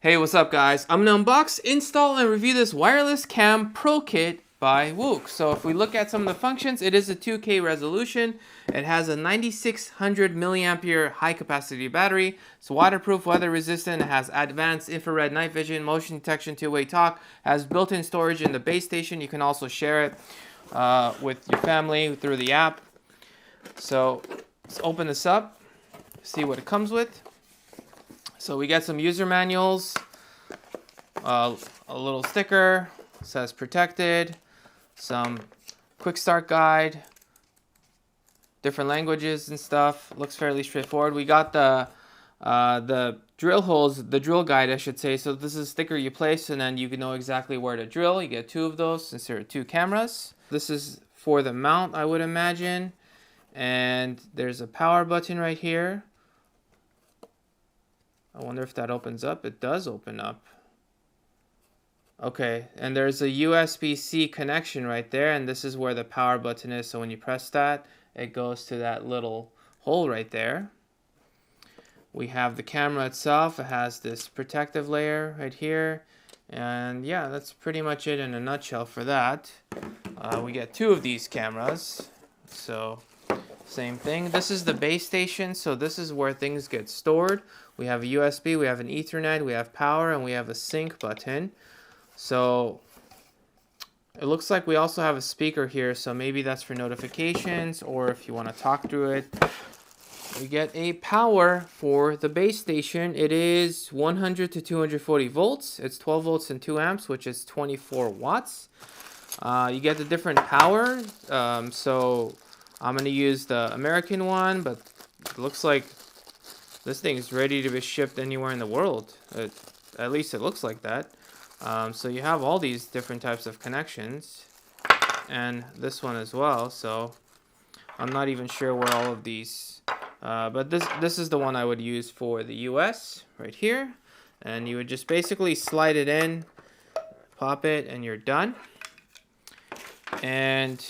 Hey, what's up guys? I'm gonna unbox, install, and review this wireless cam pro kit by WUUK. So if we look at some of the functions, it is a 2K resolution. It has a 9600 milliampere high capacity battery. It's waterproof, weather resistant. It has advanced infrared night vision, motion detection, two-way talk. Has built-in storage in the base station. You can also share it with your family through the app. So let's open this up, see what it comes with. So we get some user manuals, a little sticker, says protected, some quick start guide, different languages and stuff. Looks fairly straightforward. We got the drill holes, the drill guide I should say. So this is a sticker you place and then you can know exactly where to drill. You get two of those since there are two cameras. This is for the mount, I would imagine. And there's a power button right here. I wonder if that opens up. It does open up. Okay, and there's a USB-C connection right there, and this is where the power button is. So when you press that, it goes to that little hole right there. We have the camera itself. It has this protective layer right here. And yeah, that's pretty much it in a nutshell for that. We get two of these cameras. So same thing. This is the base station, so this is where things get stored. We have a USB, we have an Ethernet, we have power, and we have a sync button. So it looks like we also have a speaker here, so maybe that's for notifications or if you want to talk through it. We get a power for the base station. It is 100 to 240 volts. It's 12 volts and 2 amps, which is 24 watts. You get the different power. So I'm going to use the American one, but it looks like this thing is ready to be shipped anywhere in the world. At least it looks like that. So you have all these different types of connections. And this one as well. So I'm not even sure where all of these... but this is the one I would use for the US right here. And you would just basically slide it in, pop it, and you're done. And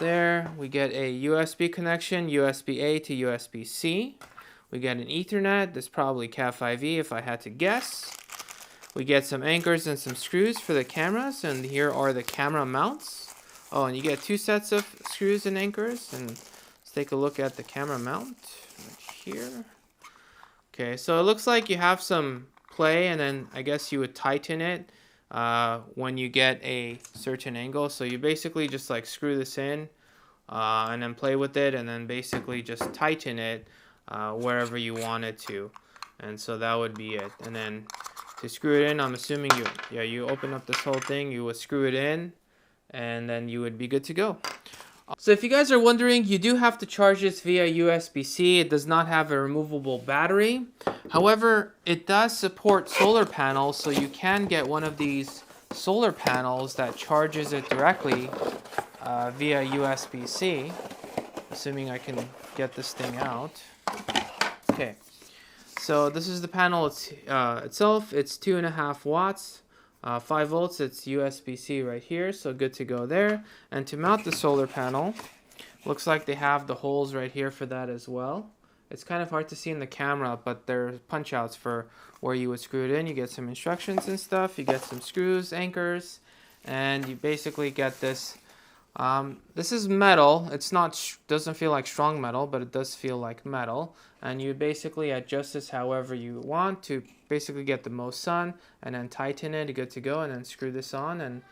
there we get a USB connection, USB-A to USB-C. We get an Ethernet. This is probably Cat5e if I had to guess. We get some anchors and some screws for the cameras, and here are the camera mounts. Oh, and you get two sets of screws and anchors. And let's take a look at the camera mount right here. Okay, so it looks like you have some play, and then I guess you would tighten it when you get a certain angle. So you basically just like screw this in and then play with it, and then basically just tighten it wherever you want it to. And so that would be it. And then to screw it in, I'm assuming you open up this whole thing, you would screw it in, and then you would be good to go. So if you guys are wondering, you do have to charge this via USB-C. It does not have a removable battery. However, it does support solar panels, so you can get one of these solar panels that charges it directly via USB-C. Assuming I can get this thing out. Okay, so this is the panel itself. It's 2.5 watts. 5 volts, it's USB-C right here, so good to go there. And to mount the solar panel, looks like they have the holes right here for that as well. It's kind of hard to see in the camera, but there's punch outs for where you would screw it in. You get some instructions and stuff, you get some screws, anchors, and you basically get this. This is metal. It's not, doesn't feel like strong metal, but it does feel like metal. And you basically adjust this however you want to basically get the most sun, and then tighten it, good to go, and then screw this on. And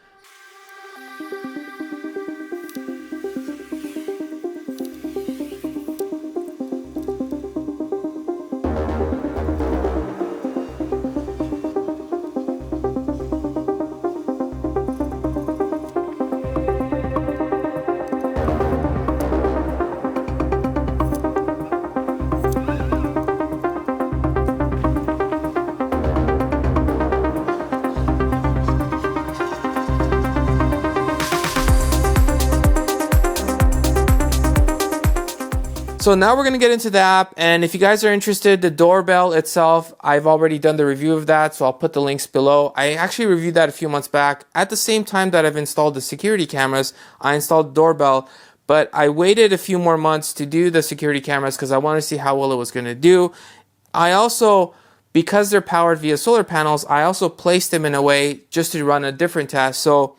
so now we're going to get into the app, and if you guys are interested, the doorbell itself, I've already done the review of that, so I'll put the links below. I actually reviewed that a few months back. At the same time that I've installed the security cameras, I installed the doorbell, but I waited a few more months to do the security cameras because I wanted to see how well it was going to do. I also because they're powered via solar panels, I also placed them in a way just to run a different test. So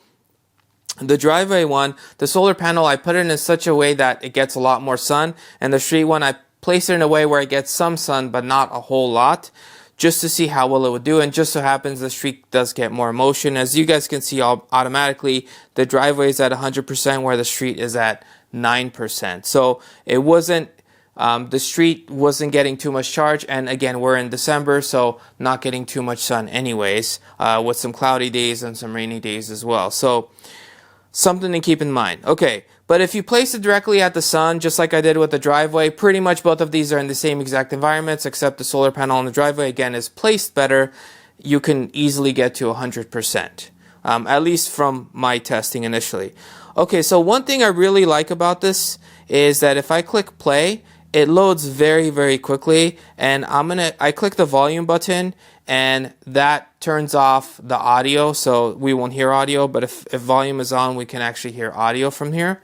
the driveway one, the solar panel, I put it in such a way that it gets a lot more sun, and the street one, I placed it in a way where it gets some sun, but not a whole lot, just to see how well it would do. And just so happens the street does get more motion. As you guys can see, automatically the driveway is at 100% where the street is at 9%. So it wasn't, the street wasn't getting too much charge. And again, we're in December, so not getting too much sun anyways, with some cloudy days and some rainy days as well. So something to keep in mind. Okay, but if you place it directly at the sun, just like I did with the driveway, pretty much both of these are in the same exact environments, except the solar panel on the driveway, again, is placed better. You can easily get to 100%, at least from my testing initially. Okay, so one thing I really like about this is that if I click play, it loads very, very quickly, and I click the volume button, and that turns off the audio, so we won't hear audio, but if volume is on, we can actually hear audio from here.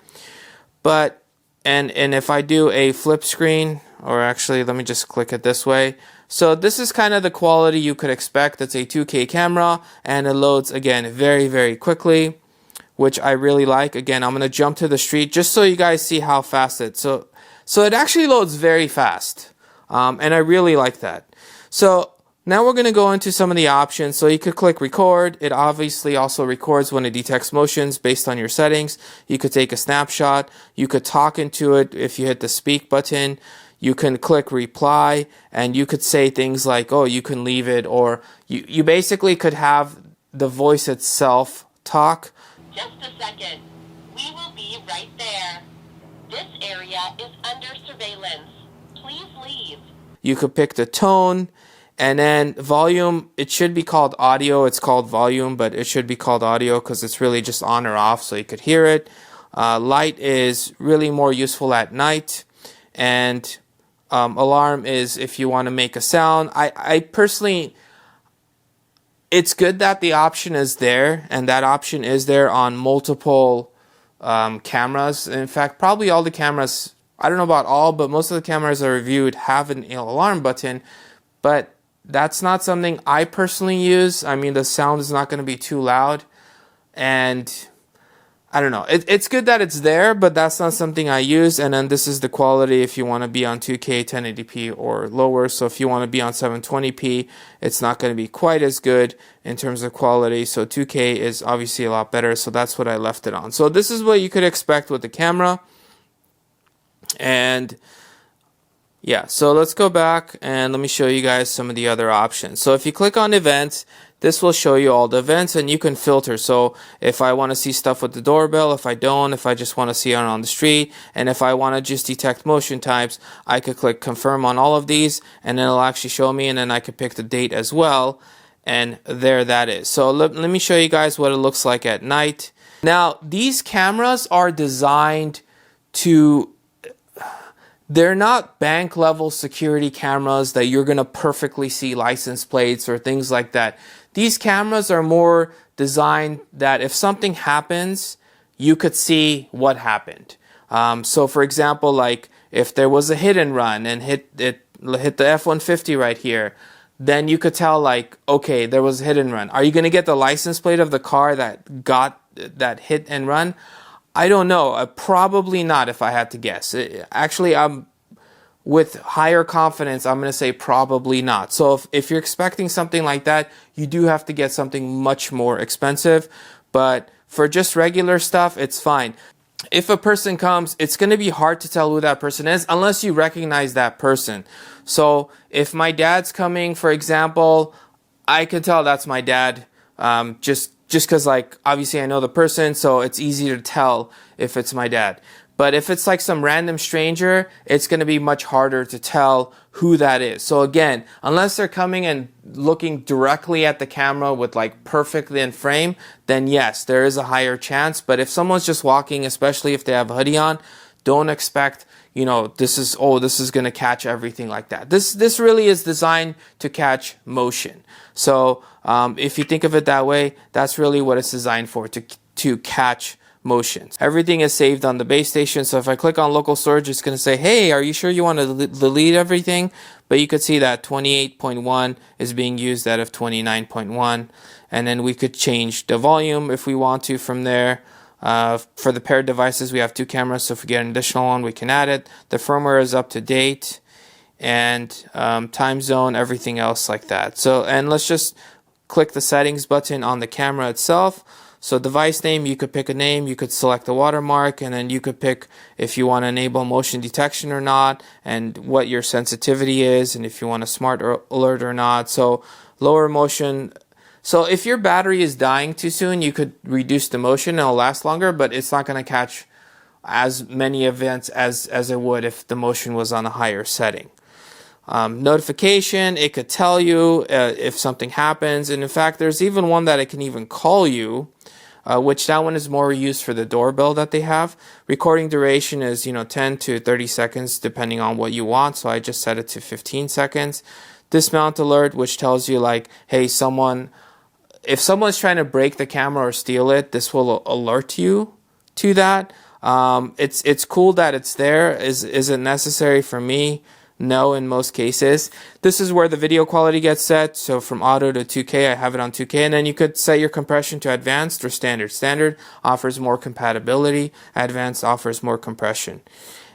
But, and if I do a flip screen, or actually, let me just click it this way. So this is kind of the quality you could expect. It's a 2K camera, and it loads, again, very, very quickly, which I really like. Again, I'm going to jump to the street just so you guys see how fast So it actually loads very fast, and I really like that. So now we're going to go into some of the options. So you could click record. It obviously also records when it detects motions based on your settings. You could take a snapshot. You could talk into it if you hit the speak button. You can click reply, and you could say things like, oh, you can leave it, or you basically could have the voice itself talk. Just a second. We will be right there. This area is under surveillance. Please leave. You could pick the tone, and then volume. It should be called audio. It's called volume, but it should be called audio because it's really just on or off so you could hear it. Light is really more useful at night, and alarm is if you want to make a sound. I personally, it's good that the option is there, and that option is there on multiple cameras. In fact, probably all the cameras, I don't know about all, but most of the cameras I reviewed have an alarm button, but that's not something I personally use. I mean, the sound is not going to be too loud, and I don't know. It's good that it's there, but that's not something I use. And then this is the quality if you want to be on 2K 1080p or lower. So if you want to be on 720p, it's not going to be quite as good in terms of quality. So 2K is obviously a lot better. So that's what I left it on. So this is what you could expect with the camera. And yeah, so let's go back and let me show you guys some of the other options. So if you click on events, this will show you all the events, and you can filter. So if I want to see stuff with the doorbell, if I don't, if I just want to see it on the street, and if I want to just detect motion types, I could click confirm on all of these, and then it'll actually show me, and then I could pick the date as well, and there that is. So let me show you guys what it looks like at night. Now, these cameras are designed to, they're not bank level security cameras that you're going to perfectly see license plates or things like that. These cameras are more designed that if something happens, you could see what happened. So for example, like if there was a hit and run and hit the F-150 right here, then you could tell like, okay, there was a hit and run. Are you going to get the license plate of the car that got that hit and run? I don't know. Probably not if I had to guess. Actually, with higher confidence, I'm going to say probably not. So if you're expecting something like that, you do have to get something much more expensive. But for just regular stuff, it's fine. If a person comes, it's going to be hard to tell who that person is unless you recognize that person. So if my dad's coming, for example, I can tell that's my dad, just because, like, obviously I know the person, so it's easy to tell if it's my dad. But if it's like some random stranger, it's going to be much harder to tell who that is. So again, unless they're coming and looking directly at the camera with like perfectly in frame, then yes, there is a higher chance. But if someone's just walking, especially if they have a hoodie on, don't expect, you know, this is going to catch everything like that. This really is designed to catch motion. So if you think of it that way, that's really what it's designed for, to catch motions. Everything is saved on the base station, so if I click on local storage, it's going to say, hey, are you sure you want to delete everything? But you could see that 28.1 is being used out of 29.1, and then we could change the volume if we want to from there. For the paired devices, we have 2 cameras, so if we get an additional one, we can add it. The firmware is up to date, and time zone, everything else like that. So, and let's just click the settings button on the camera itself. So device name, you could pick a name, you could select a watermark, and then you could pick if you want to enable motion detection or not, and what your sensitivity is, and if you want a smart alert or not. So lower motion. So if your battery is dying too soon, you could reduce the motion and it'll last longer, but it's not going to catch as many events as it would if the motion was on a higher setting. Notification, it could tell you if something happens, and in fact there's even one that it can even call you, which that one is more used for the doorbell that they have. Recording duration is 10 to 30 seconds depending on what you want, so I just set it to 15 seconds. Dismount alert, which tells you like, hey, if someone's trying to break the camera or steal it, this will alert you to that. It's cool that it's there. Is it necessary for me? No, in most cases. This is where the video quality gets set. So from auto to 2K, I have it on 2K. And then you could set your compression to advanced or standard. Standard offers more compatibility. Advanced offers more compression.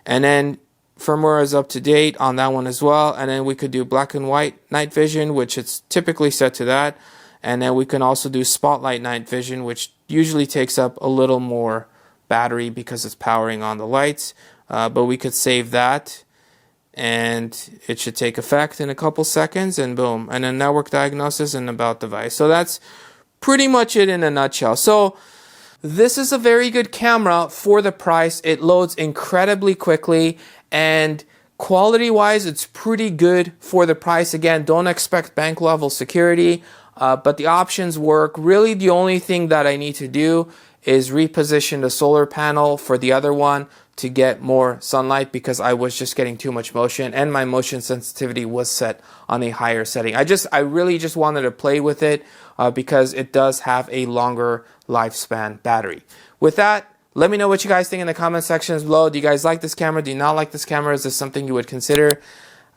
And then firmware is up to date on that one as well. And then we could do black and white night vision, which it's typically set to that. And then we can also do spotlight night vision, which usually takes up a little more battery because it's powering on the lights. But we could save that, and it should take effect in a couple seconds, and boom. And then network diagnosis and about device. So that's pretty much it in a nutshell. So this is a very good camera for the price. It loads incredibly quickly, and quality wise, it's pretty good for the price. Again, don't expect bank level security, but the options work. Really, the only thing that I need to do is reposition the solar panel for the other one to get more sunlight, because I was just getting too much motion and my motion sensitivity was set on a higher setting. I really just wanted to play with it because it does have a longer lifespan battery. With that, let me know what you guys think in the comment sections below. Do you guys like this camera? Do you not like this camera? Is this something you would consider?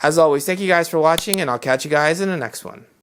As always, thank you guys for watching, and I'll catch you guys in the next one.